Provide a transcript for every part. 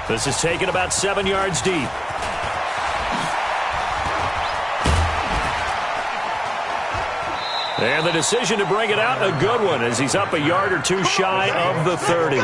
This is taken about 7 yards deep. And the decision to bring it out, a good one, as he's up a yard or two shy of the 30.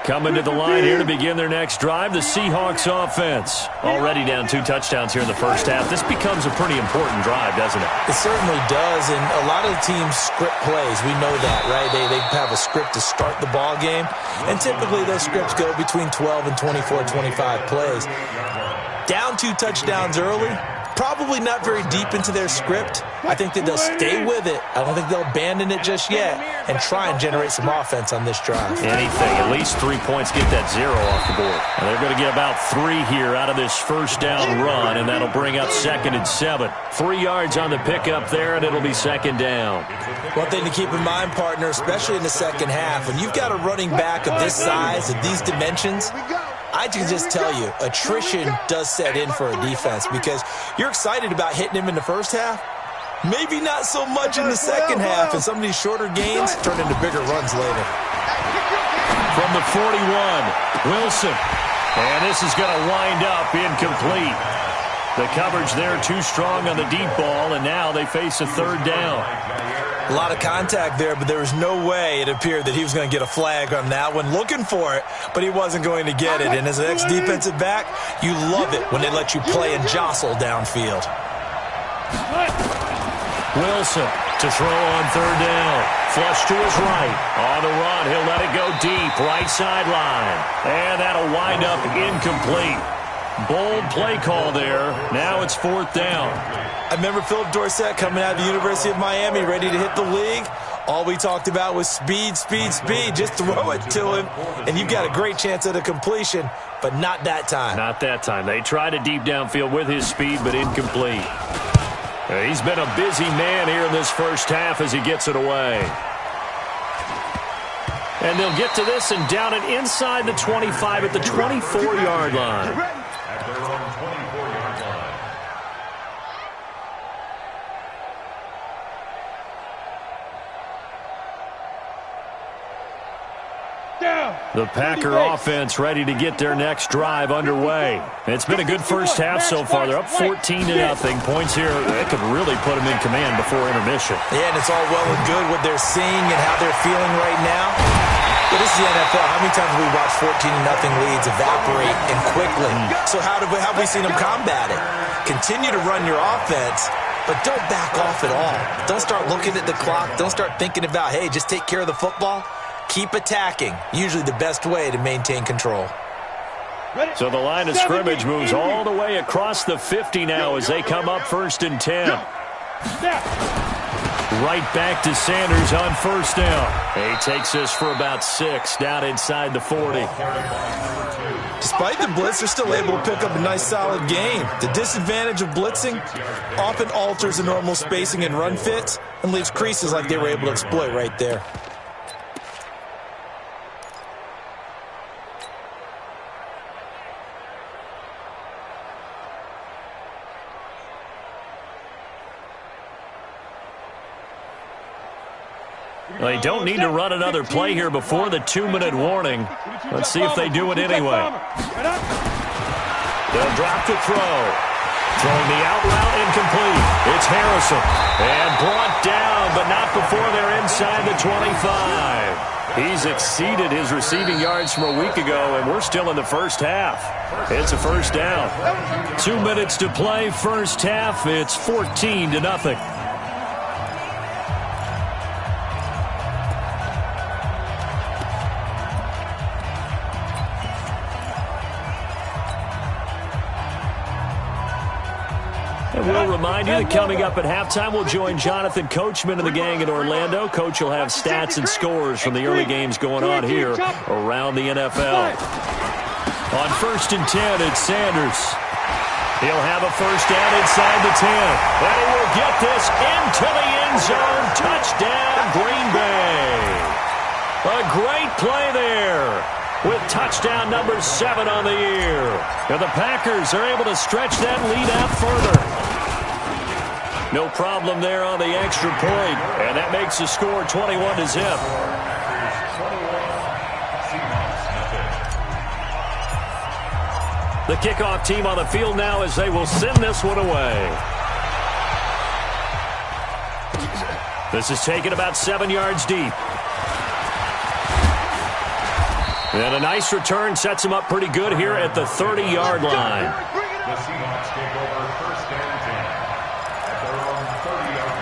Coming to the line here to begin their next drive, the Seahawks offense. Already down 2 touchdowns here in the first half. This becomes a pretty important drive, doesn't it? It certainly does, and a lot of the teams script plays. We know that, right? They have a script to start the ball game, and typically those scripts go between 12 and 24, 25 plays. Down 2 touchdowns early, probably not very deep into their script. I think that they'll stay with it. I don't think they'll abandon it just yet and try and generate some offense on this drive. Anything, at least 3 points, get that 0 off the board. And they're going to get about 3 here out of this first down run, and that'll bring up 2nd and 7. 3 yards on the pickup there, and it'll be 2nd down. One thing to keep in mind, partner, especially in the second half, when you've got a running back of this size, of these dimensions, I can just tell you, attrition does set in for a defense because you're excited about hitting him in the first half. Maybe not so much in the second half, and some of these shorter gains turn into bigger runs later. From the 41, Wilson. And this is going to wind up incomplete. The coverage there too strong on the deep ball, and now they face a 3rd down. A lot of contact there, but there was no way it appeared that he was going to get a flag on that one. Looking for it, but he wasn't going to get it. And as an ex-defensive back, you love it when they let you play and jostle downfield. Wilson to throw on 3rd down. Flush to his right. On the run, he'll let it go deep. Right sideline. And that'll wind up incomplete. Bold play call there. Now it's 4th down. I remember Philip Dorsett coming out of the University of Miami, ready to hit the league. All we talked about was speed, speed, speed. Just throw it to him, and you've got a great chance at a completion, but not that time. Not that time. They tried a deep downfield with his speed, but incomplete. He's been a busy man here in this first half as he gets it away. And they'll get to this and down it inside the 25 at the 24-yard line. The Packer offense ready to get their next drive underway. It's been a good first half so far. They're up 14-0. Points here, they could really put them in command before intermission. Yeah, and it's all well and good what they're seeing and how they're feeling right now. But this is the NFL. How many times have we watched 14-0 leads evaporate and quickly? So how have we seen them combat it? Continue to run your offense, but don't back off at all. Don't start looking at the clock. Don't start thinking about, hey, just take care of the football. Keep attacking. Usually the best way to maintain control. So the line of scrimmage moves all the way across the 50 now as they come up 1st and 10. Right back to Sanders on 1st down. He takes this for about 6 down inside the 40. Despite the blitz, they're still able to pick up a nice solid gain. The disadvantage of blitzing often alters the normal spacing and run fits and leaves creases like they were able to exploit right there. They don't need to run another play here before the 2-minute warning. Let's see if they do it anyway. They'll drop the throw. Throwing the out route incomplete. It's Harrison. And brought down, but not before they're inside the 25. He's exceeded his receiving yards from a week ago, and we're still in the first half. It's a 1st down. 2 minutes to play, first half. It's 14-0. We'll remind you that coming up at halftime, we'll join Jonathan Coachman and the gang in Orlando. Coach will have stats and scores from the early games going on here around the NFL. On 1st and 10, it's Sanders. He'll have a 1st down inside the 10. And he will get this into the end zone. Touchdown, Green Bay. A great play there, with touchdown number 7 on the year. And the Packers are able to stretch that lead out further. No problem there on the extra point, and that makes the score 21-0. The kickoff team on the field now as they will send this one away. This is taken about 7 yards deep. And a nice return sets him up pretty good here at the 30-yard line. The Seahawks take over first and 10 at their own 30-yard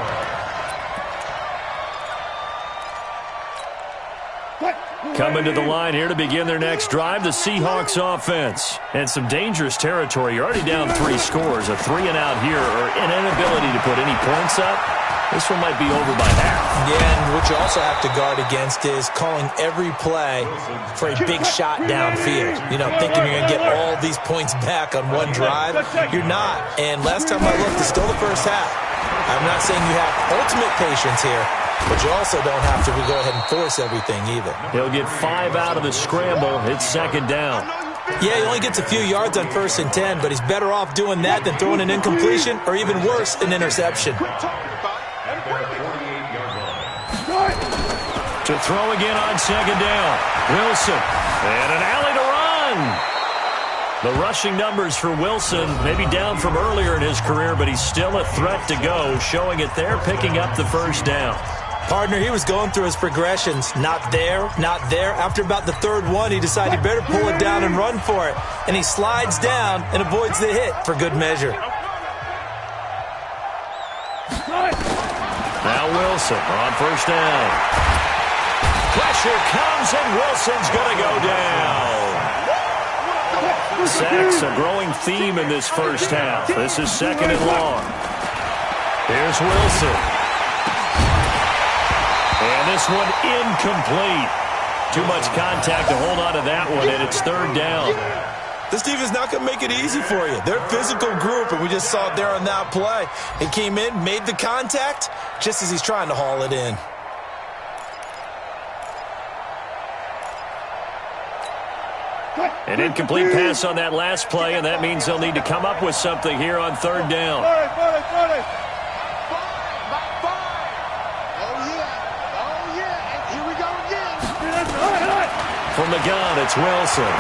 line. Coming to the line here to begin their next drive, the Seahawks offense. And some dangerous territory. You're already down 3 scores. A 3-and-out here, or an inability to put any points up. This one might be over by half. Yeah, and what you also have to guard against is calling every play for a big shot downfield. You know, thinking you're going to get all these points back on one drive. You're not. And last time I looked, it's still the first half. I'm not saying you have ultimate patience here, but you also don't have to go ahead and force everything either. He'll get 5 out of the scramble. It's second down. Yeah, he only gets a few yards on first and 10, but he's better off doing that than throwing an incompletion or even worse, an interception. To throw again on second down. Wilson. And an alley to run. The rushing numbers for Wilson maybe down from earlier in his career, but he's still a threat to go, showing it there, picking up the first down. Partner, he was going through his progressions. Not there, not there. After about the third one, he decided he better pull it down and run for it. And he slides down and avoids the hit for good measure. Now Wilson on first down. Pressure comes, and Wilson's going to go down. Sacks, a growing theme in this first half. This is second and long. Here's Wilson. And this one incomplete. Too much contact to hold on to that one, and it's third down. This defense is not going to make it easy for you. They're a physical group, and we just saw it there on that play. He came in, made the contact, just as he's trying to haul it in. An incomplete pass on that last play, and that means they'll need to come up with something here on third down. From the gun, it's Wilson.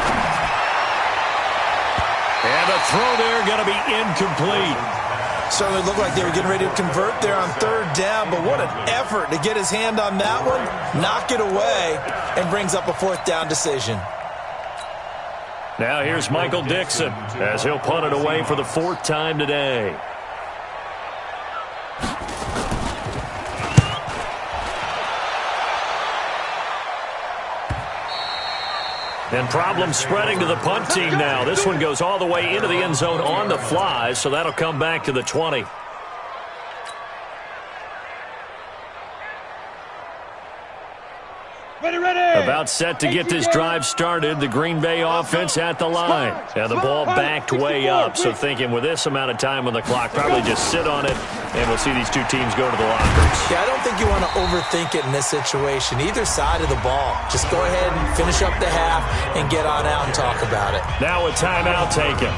And the throw there going to be incomplete. Certainly looked like they were getting ready to convert there on third down, but what an effort to get his hand on that one, knock it away, and brings up a fourth down decision. Now here's Michael Dixon as he'll punt it away for the 4th time today. And problems spreading to the punt team now. This one goes all the way into the end zone on the fly, so that'll come back to the 20. About set to get this drive started. The Green Bay offense at the line. And the ball backed way up. So thinking with this amount of time on the clock, probably just sit on it, and we'll see these two teams go to the lockers. Yeah, I don't think you want to overthink it in this situation. Either side of the ball. Just go ahead and finish up the half and get on out and talk about it. Now a timeout taken.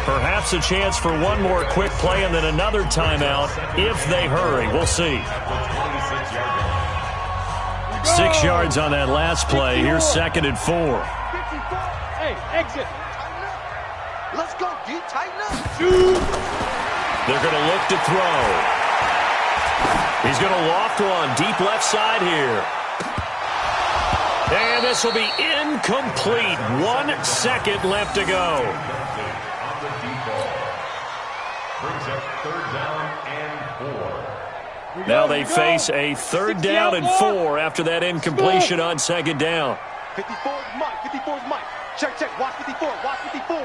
Perhaps a chance for one more quick play and then another timeout if they hurry. We'll see. 6 yards on that last play. Here's second and 4. Hey, exit. Let's go, D. Tighten up. They're going to look to throw. He's going to loft one deep left side here. And this will be incomplete. 1 second left to go. Brings up third down and 4. Now they face a third down and 4 after that incompletion on second down. 54 is Mike. 54 is Mike. Check, check. Watch 54. Watch 54.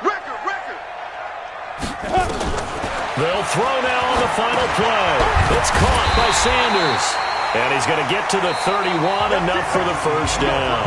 Record. They'll throw now on the final play. It's caught by Sanders. And he's going to get to the 31, enough for the first down.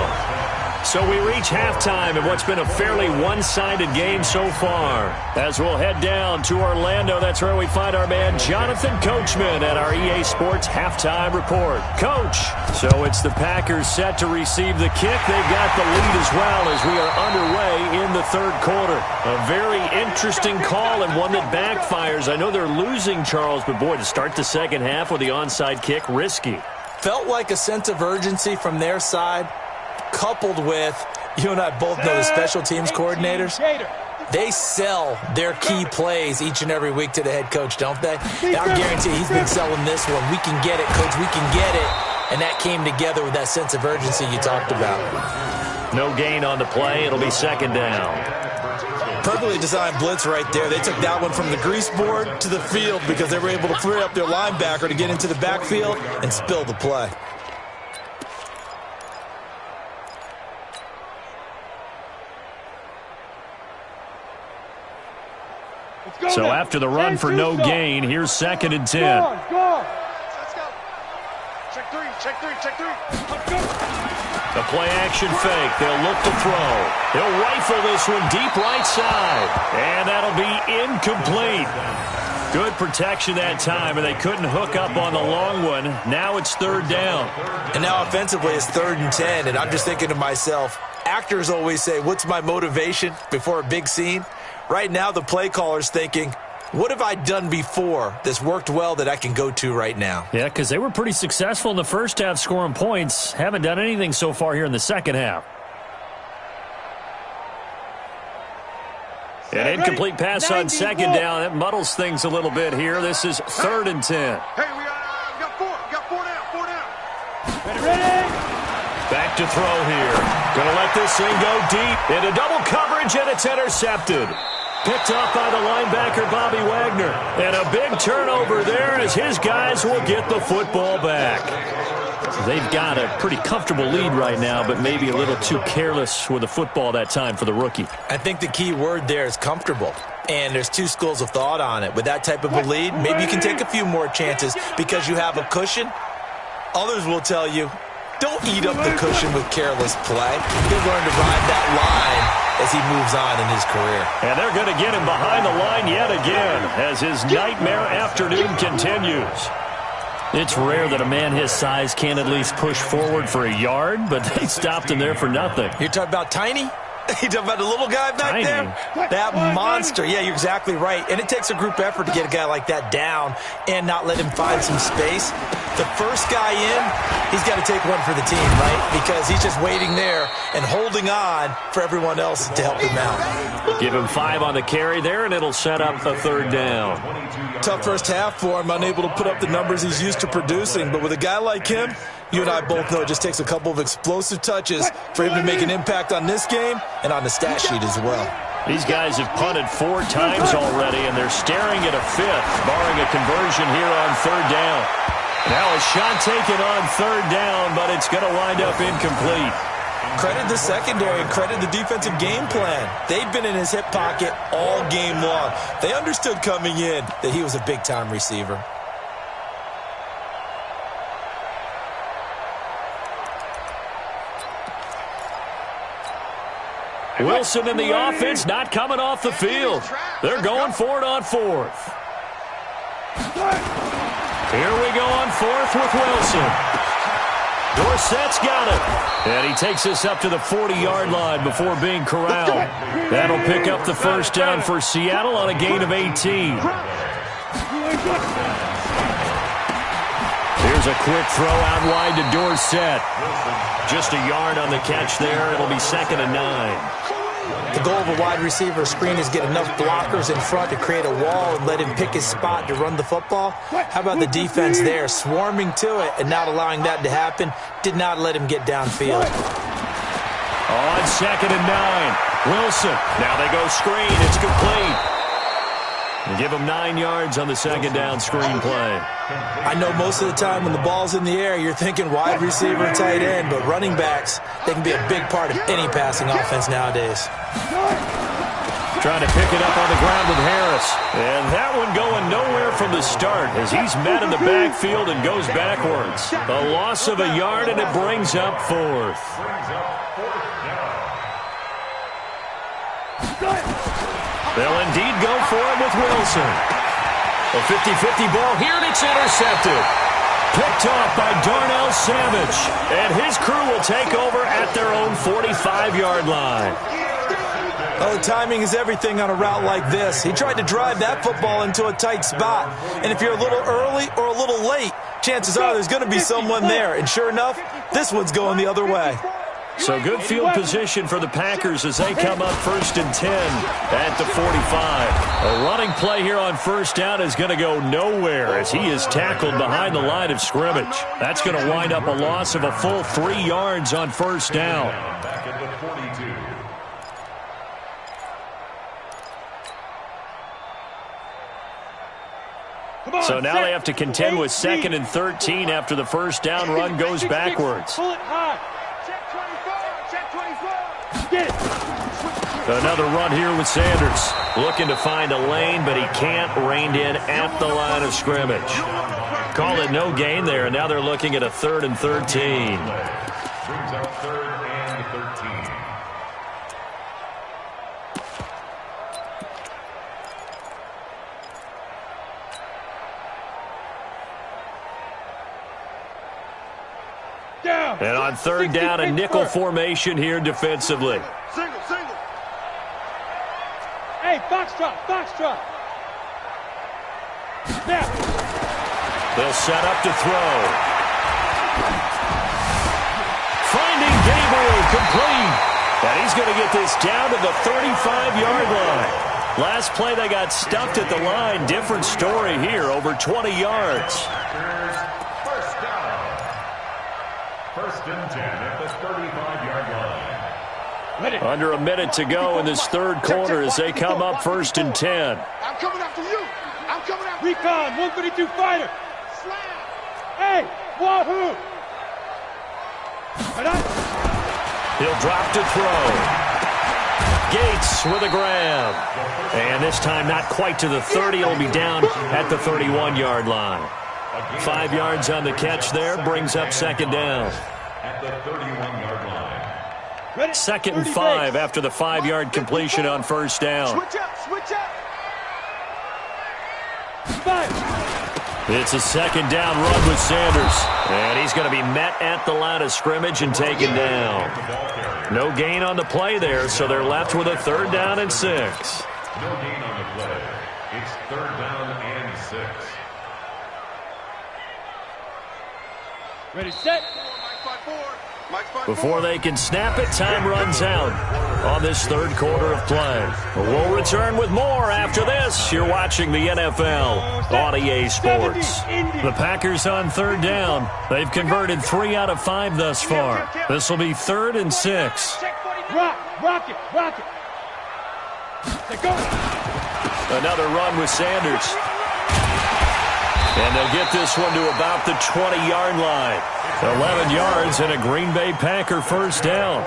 So we reach halftime in what's been a fairly one-sided game so far. As we'll head down to Orlando, that's where we find our man Jonathan Coachman at our EA Sports Halftime Report. Coach, so it's the Packers set to receive the kick. They've got the lead as well as we are underway in the third quarter. A very interesting call and one that backfires. I know they're losing, Charles, but boy, to start the second half with the onside kick, risky. Felt like a sense of urgency from their side, coupled with, you and I both know the special teams coordinators, they sell their key plays each and every week to the head coach, don't they? And I guarantee he's been selling this one. We can get it, coach, we can get it. And that came together with that sense of urgency you talked about. No gain on the play. It'll be second down. Perfectly designed blitz right there. They took that one from the grease board to the field because they were able to free up their linebacker to get into the backfield and spill the play. So after the run for no gain, here's second and 10. Go on, go on. Let's go. Check three, check three, check three. Let's go. The play-action fake. They'll look to throw. They'll rifle this one deep right side. And that'll be incomplete. Good protection that time, and they couldn't hook up on the long one. Now it's third down. And now offensively it's 3rd and 10, and I'm just thinking to myself, actors always say, what's my motivation before a big scene? Right now the play caller's thinking, what have I done before that's worked well that I can go to right now? Yeah, because they were pretty successful in the first half scoring points. Haven't done anything so far here in the second half. An incomplete pass on second down. That muddles things a little bit here. This is 3rd and 10. Hey, we got four. We got four down. Ready? Back to throw here. Going to let this thing go deep. Into double coverage, and it's intercepted. Picked up by the linebacker, Bobby Wagner. And a big turnover there as his guys will get the football back. They've got a pretty comfortable lead right now, but maybe a little too careless with the football that time for the rookie. I think the key word there is comfortable. And there's two schools of thought on it. With that type of a lead, maybe you can take a few more chances because you have a cushion. Others will tell you, don't eat up the cushion with careless play. He'll learn to ride that line as he moves on in his career. And they're going to get him behind the line yet again as his nightmare afternoon continues. It's rare that a man his size can't at least push forward for a yard, but they stopped him there for nothing. You're talking about Tiny? You talking about the little guy back Tiny. there? That monster. Yeah, you're exactly right. And it takes a group effort to get a guy like that down and not let him find some space. The first guy in, he's got to take one for the team, right? Because he's just waiting there and holding on for everyone else to help him out. Give him 5 on the carry there, and it'll set up a 3rd down. Tough first half for him, unable to put up the numbers he's used to producing. But with a guy like him, you and I both know it just takes a couple of explosive touches for him to make an impact on this game and on the stat sheet as well. These guys have punted 4 times already, and they're staring at a 5th, barring a conversion here on 3rd down. Now a shot taken on 3rd down, but it's going to wind up incomplete. Credit the secondary and credit the defensive game plan. They've been in his hip pocket all game long. They understood coming in that he was a big-time receiver. Wilson in the offense, not coming off the field. They're going for it on 4th. Here we go on 4th with Wilson. Dorsett's got it. And he takes us up to the 40-yard line before being corralled. That'll pick up the first down for Seattle on a gain of 18. Here's a quick throw out wide to Dorsett. Just a yard on the catch there. It'll be 2nd and 9. The goal of a wide receiver screen is get enough blockers in front to create a wall and let him pick his spot to run the football. How about the defense there, swarming to it and not allowing that to happen? Did not let him get downfield. On 2nd and 9. Wilson. Now they go screen. It's complete. And give him 9 yards on the 2nd down screen play. I know most of the time when the ball's in the air, you're thinking wide receiver, tight end, but running backs, they can be a big part of any passing offense nowadays. Trying to pick it up on the ground with Harris. And that one going nowhere from the start as he's met in the backfield and goes backwards. A loss of a yard, and it brings up 4th. They'll indeed go for it with Wilson. A 50-50 ball here, and it's intercepted. Picked off by Darnell Savage. And his crew will take over at their own 45-yard line. Oh, timing is everything on a route like this. He tried to drive that football into a tight spot. And if you're a little early or a little late, chances are there's going to be someone there. And sure enough, this one's going the other way. So good field position for the Packers as they come up 1st and 10 at the 45. A running play here on first down is going to go nowhere as he is tackled behind the line of scrimmage. That's going to wind up a loss of a full 3 yards on first down. Back at the 42. So now they have to contend with 2nd and 13 after the first down run goes backwards. Pull it high. Check 24. Check 24. Another run here with Sanders. Looking to find a lane, but he can't. Reined in at the line of scrimmage. Call it no gain there, and now they're looking at a 3rd and 13. Brings up 3rd and 13. Down. And on 3rd down, a nickel formation here defensively. Single, single. Hey, box drop, box drop. Now. They'll set up to throw. Finding Gabriel complete. And he's going to get this down to the 35-yard line. Last play they got stuffed at the line. Different story here, over 20 yards. First down. 1st and 10 at the 35-yard line. Under a minute to go in this 3rd quarter as they come up 1st and 10. I'm coming after you. I'm coming after you. Recon, 152 fighter. Slam. Hey, wahoo. He'll drop to throw. Gates with a grab. And this time not quite to the 30. It'll be down at the 31-yard line. 5 yards on the catch there. Brings up 2nd down. At the 31-yard line. 2nd and 5 after the 5-yard completion on first down. Switch up, switch up. It's a 2nd down run with Sanders. And he's going to be met at the line of scrimmage and taken down. No gain on the play there, so they're left with a 3rd down and 6. No gain on the play. It's 3rd down and 6. Ready, set. Before they can snap it, time runs out on this 3rd quarter of play. We'll return with more after this. You're watching the NFL on EA Sports. The Packers on 3rd down. They've converted 3 out of 5 thus far. This will be 3rd and 6. Rock it. Go. Another run with Sanders. And they'll get this one to about the 20-yard line. 11 yards and a Green Bay Packer 1st down.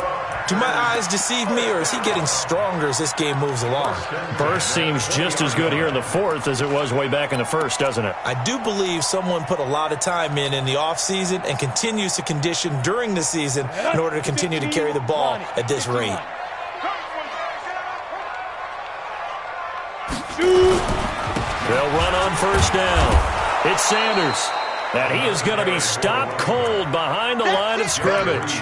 Do my eyes deceive me, or is he getting stronger as this game moves along? Burst seems just as good here in the 4th as it was way back in the 1st, doesn't it? I do believe someone put a lot of time in the offseason and continues to condition during the season in order to continue to carry the ball at this rate. They'll run on 1st down. It's Sanders. And he is going to be stopped cold behind the line of scrimmage.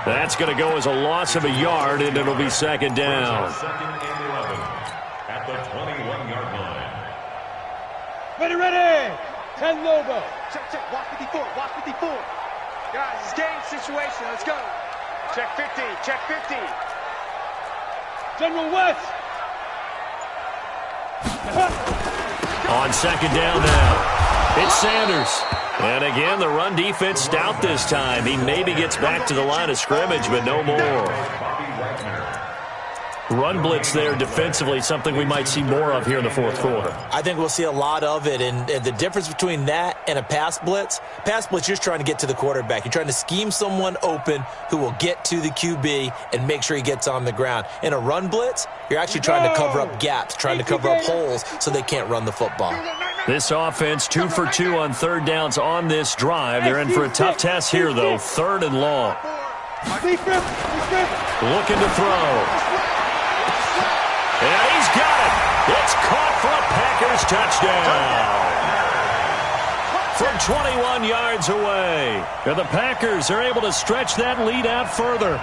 That's going to go as a loss of a yard, and it'll be 2nd down. 2nd and 11 at the 21-yard line. Ready. 10 Lobo. Check, watch 54, watch 54. Guys, it's game situation, let's go. Check 50, check 50. General West. On 2nd down now. It's Sanders. And again, the run defense stout this time. He maybe gets back to the line of scrimmage, but no more. Run blitz there defensively, something we might see more of here in the 4th quarter. I think we'll see a lot of it, and the difference between that and a pass blitz, you're just trying to get to the quarterback. You're trying to scheme someone open who will get to the QB and make sure he gets on the ground. In a run blitz, you're actually trying to cover up gaps, trying to cover up holes so they can't run the football. This offense 2 for 2 on 3rd downs on this drive. They're in for a tough test here, though. 3rd and long. Looking to throw. got it. It's caught for a Packers touchdown. From 21 yards away. And the Packers are able to stretch that lead out further.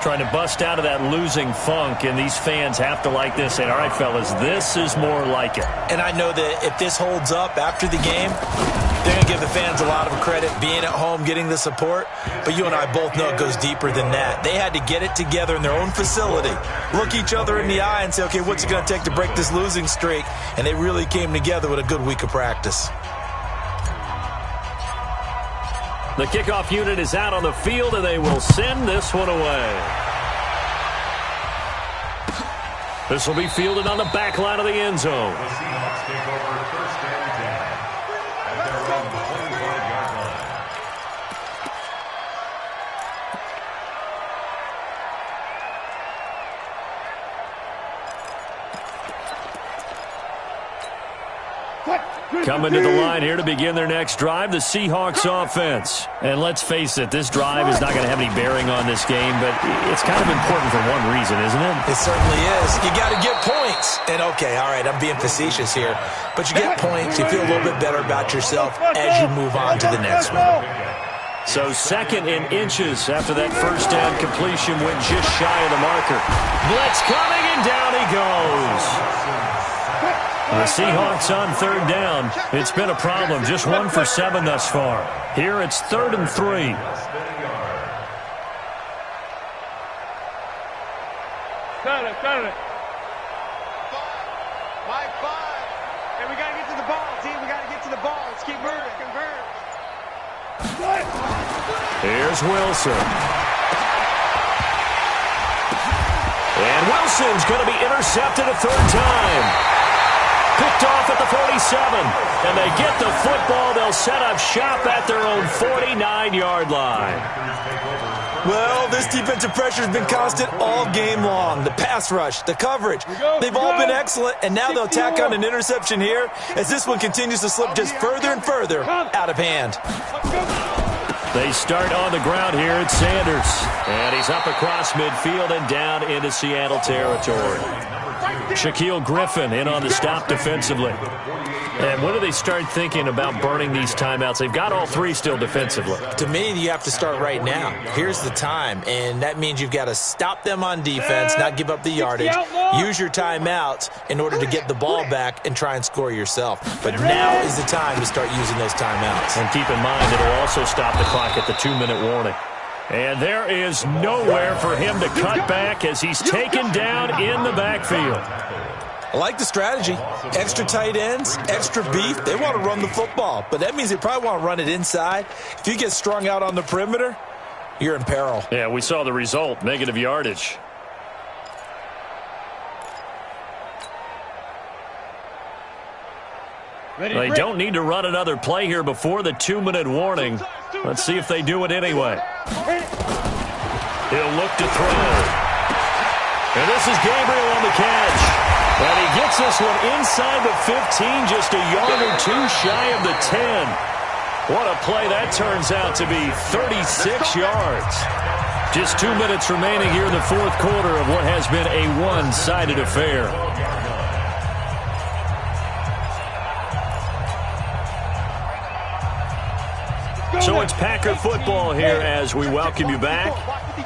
Trying to bust out of that losing funk, and these fans have to like this. And all right, fellas, this is more like it. And I know that if this holds up after the game, they're going to give the fans a lot of credit, being at home, getting the support. But you and I both know it goes deeper than that. They had to get it together in their own facility, look each other in the eye and say, okay, what's it going to take to break this losing streak? And they really came together with a good week of practice. The kickoff unit is out on the field, and they will send this one away. This will be fielded on the back line of the end zone. The Seahawks take over first and 10 at their own 25-yard line. Coming to the line here to begin their next drive, the Seahawks offense. And let's face it, this drive is not going to have any bearing on this game, but it's kind of important for one reason, isn't it? It certainly is. You got to get points. And, okay, all right, I'm being facetious here. But you get points, you feel a little bit better about yourself as you move on to the next one. So 2nd and inches after that first down completion went just shy of the marker. Blitz coming, and down he goes. The Seahawks on 3rd down. It's been a problem. Just 1 for 7 thus far. Here it's 3rd and 3. Got it. 5. And we got to get to the ball, team. We got to get to the ball. Let's keep moving. Convert. Here's Wilson. And Wilson's going to be intercepted a 3rd time. Picked off at the 47. And they get the football. They'll set up shop at their own 49-yard line. Well, this defensive pressure has been constant all game long. The pass rush, the coverage, they've all been excellent. And now they'll tack on an interception here as this one continues to slip just further and further out of hand. They start on the ground here at Sanders. And he's up across midfield and down into Seattle territory. Shaquille Griffin in on the stop defensively. And when do they start thinking about burning these timeouts? They've got all 3 still defensively. To me, you have to start right now. Here's the time, and that means you've got to stop them on defense, not give up the yardage, use your timeouts in order to get the ball back and try and score yourself. But now is the time to start using those timeouts. And keep in mind, it'll also stop the clock at the 2-minute warning. And there is nowhere for him to cut back as he's taken down in the backfield. I like the strategy. Extra tight ends, extra beef. They want to run the football, but that means they probably want to run it inside. If you get strung out on the perimeter, you're in peril. Yeah, we saw the result, negative yardage. They don't need to run another play here before the 2-minute warning. Let's see if they do it anyway. He'll look to throw. And this is Gabriel on the catch. And he gets this one inside the 15, just a yard or 2 shy of the 10. What a play that turns out to be, 36 yards. Just 2 minutes remaining here in the 4th quarter of what has been a one-sided affair. So it's Packer football here as we welcome you back.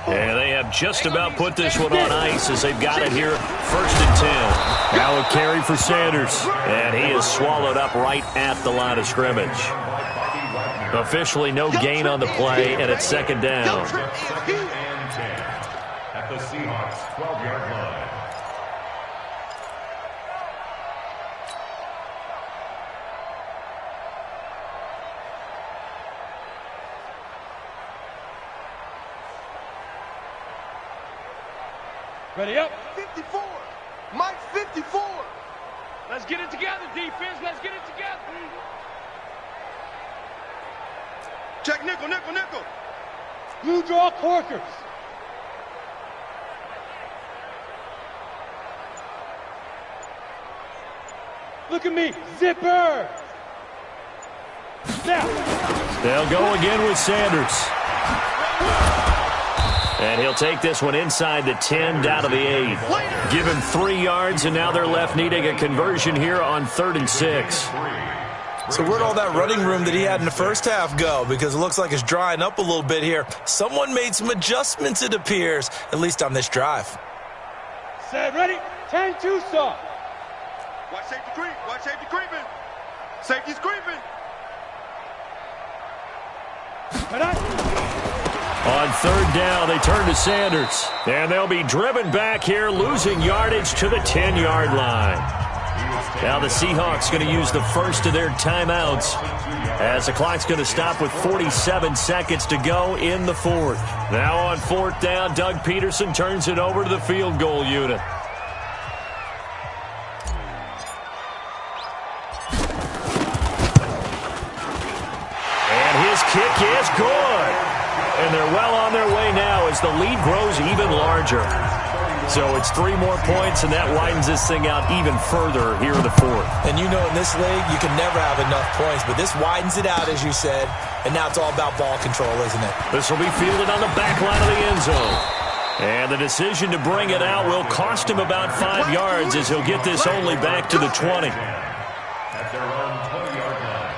And they have just about put this one on ice as they've got it here, 1st and 10. Now a carry for Sanders. And he is swallowed up right at the line of scrimmage. Officially no gain on the play, and it's 2nd down. 2nd and 10 at the Seahawks 12-yard line. Ready up. 54. Mike 54. Let's get it together, defense. Let's get it together. Check nickel, nickel, nickel. Blue draw corkers. Look at me. Zipper. Now. They'll go again with Sanders. And he'll take this one inside the 10, down to the 8. Give him 3 yards, and now they're left needing a conversion here on 3rd and 6. So where'd all that running room that he had in the first half go? Because it looks like it's drying up a little bit here. Someone made some adjustments, it appears, at least on this drive. Set, ready? 10-2 stop. Watch safety creep. Watch safety creeping. Safety's creeping. On 3rd down, they turn to Sanders. And they'll be driven back here, losing yardage to the 10-yard line. Now the Seahawks going to use the first of their timeouts as the clock's going to stop with 47 seconds to go in the 4th. Now on 4th down, Doug Peterson turns it over to the field goal unit. And his kick is good. And they're well on their way now as the lead grows even larger. So it's 3 more points, and that widens this thing out even further here in the 4th. And you know in this league, you can never have enough points, but this widens it out, as you said, and now it's all about ball control, isn't it? This will be fielded on the back line of the end zone. And the decision to bring it out will cost him about 5 yards as he'll get this only back to the 20. At their own 20-yard line.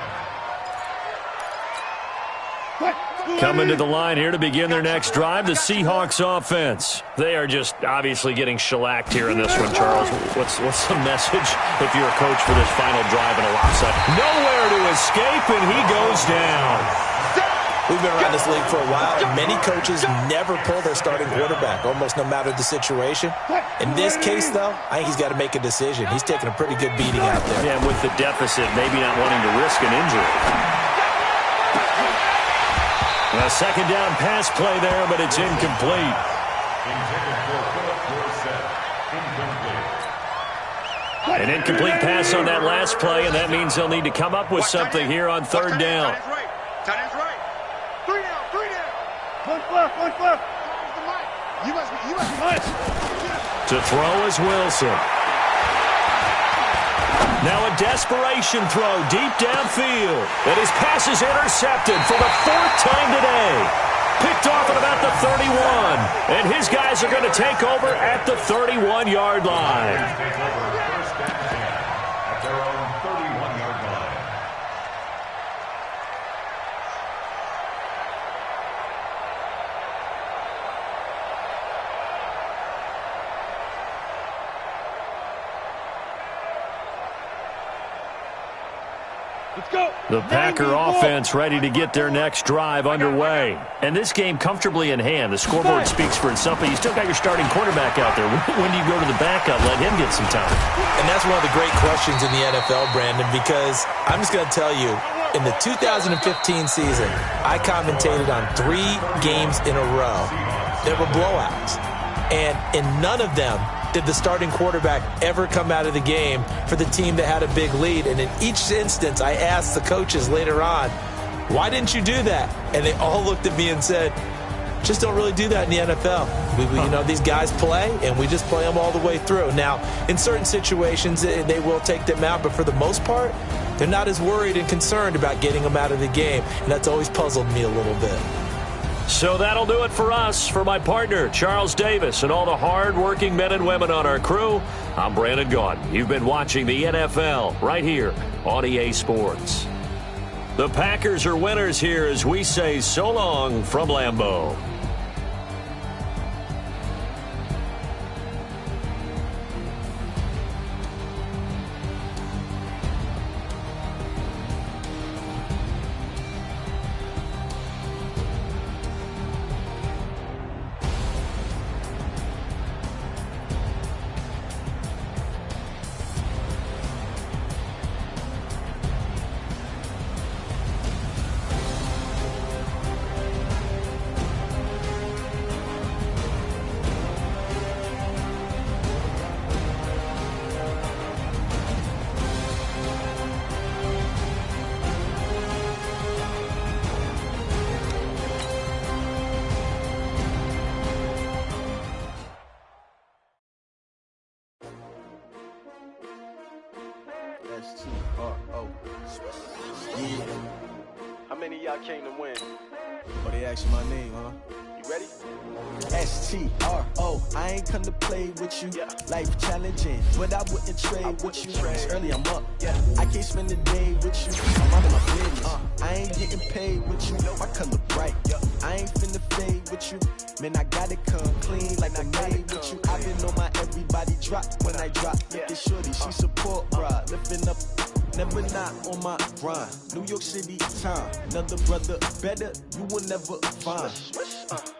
Coming to the line here to begin their next drive, the Seahawks offense. They are just obviously getting shellacked here in this one, Charles. What's the message if you're a coach for this final drive in a lopsided? Nowhere to escape, and he goes down. We've been around this league for a while, and many coaches never pull their starting quarterback, almost no matter the situation. In this case, though, I think he's got to make a decision. He's taking a pretty good beating out there. Yeah, with the deficit, maybe not wanting to risk an injury. A 2nd down pass play there, but it's incomplete. An incomplete pass on that last play, and that means they'll need to come up with something here on 3rd down. Tight end's right. 3 down, 3 down. One foot. You must be much. To throw is Wilson. Now a desperation throw deep downfield. And his pass is intercepted for the 4th time today. Picked off at about the 31. And his guys are going to take over at the 31-yard line. First and 10 at their own 31-yard line. Let's go. The Packer offense ready to get their next drive underway. And this game comfortably in hand. The scoreboard speaks for itself, but you still got your starting quarterback out there. When do you go to the backup, let him get some time? And that's one of the great questions in the NFL, Brandon, because I'm just going to tell you, in the 2015 season, I commentated on 3 games in a row. There were blowouts. And in none of them did the starting quarterback ever come out of the game for the team that had a big lead. And in each instance, I asked the coaches later on, why didn't you do that? And they all looked at me and said, just don't really do that in the NFL. You know, these guys play, and we just play them all the way through. Now, in certain situations, they will take them out, but for the most part, they're not as worried and concerned about getting them out of the game. And that's always puzzled me a little bit. So that'll do it for us. For my partner, Charles Davis, and all the hard-working men and women on our crew, I'm Brandon Gaudin. You've been watching the NFL right here on EA Sports. The Packers are winners here as we say so long from Lambeau. How many of y'all came to win? Oh, they asked you my name, huh? You ready? STRO, I ain't come to play with you. Life challenging, but I wouldn't trade with you. It's early, I'm up. I can't spend the day with you. I'm out of my business. I ain't getting paid with you. My color bright. I ain't finna fade with you. Man, I got it come clean like I made with you. I been on my everybody drop when I drop. Look at shorty, she support, bruh. Lifting up. Never not on my grind. New York City time. Another brother better, you will never find.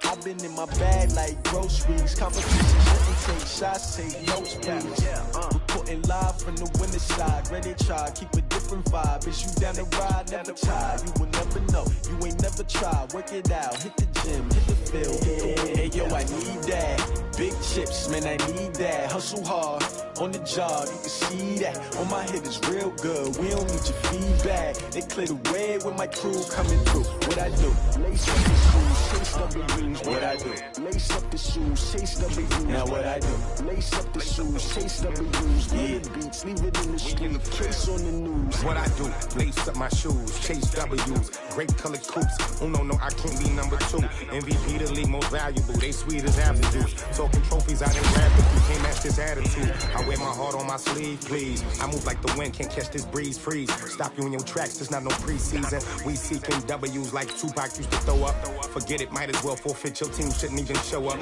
I've been in my bag like groceries. Competition shouldn't take shots, take notes, please. Reporting live from the winter side. Ready to try, keep a different vibe. Is you down the ride, never try. You will never know, you ain't never tried. Work it out, hit the gym, hit the field, hit the wind. Hey yo, I need that. Big chips, man, I need that. Hustle hard, on the job, you can see that. On my head is real good, we don't need your feedback. They clear the way with my crew coming through. What I do? Lace up the shoes, chase W's. What I do? Lace up the shoes, chase W's. Now what I do? Lace up the shoes, chase W's. Yeah, beats, leave it in the street, case on the news. What I do? Lace up my shoes, chase W's. Great colored coops. Oh no, I can't be number 2. MVP the league most valuable. They sweet as apple juice. Talking trophies, I didn't grab it. You can't match this attitude. I wear my heart on my sleeve, please. I move like the wind, can't catch this breeze, freeze. Stop you in your tracks, there's not no preseason. We seeking W's like Tupac used to throw up. Forget it, might as well forfeit. Your team shouldn't even show up.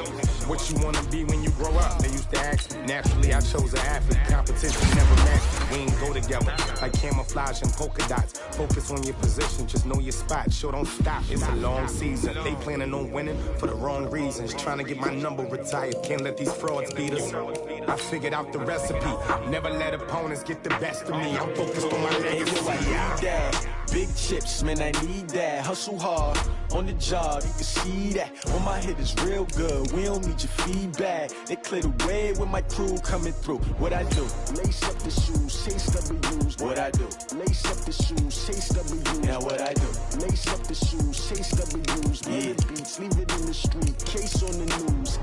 What you wanna be when you grow up? They used to ask me. Naturally, I chose an athlete. Competition never matched me. We ain't go together like camouflage and polka dots. Focus on your position, just know your spot. Sure, don't stop. It's a long season. They planning on winning for the wrong reasons. Trying to get my number retired. Can't let these frauds beat us. I figured out the recipe. Never let opponents get the best of me. I'm focused on my legacy. I need that. Big chips, man, I need that. Hustle hard, on the job, you can see that. On my head is real good, we don't need your feedback. They clear the way with my crew coming through. What I do? Lace up the shoes, chase W's. What I do? Lace up the shoes, chase W's. Now what I do? Lace up the shoes, chase W's. Yeah, beats, leave it in the street, case on the news.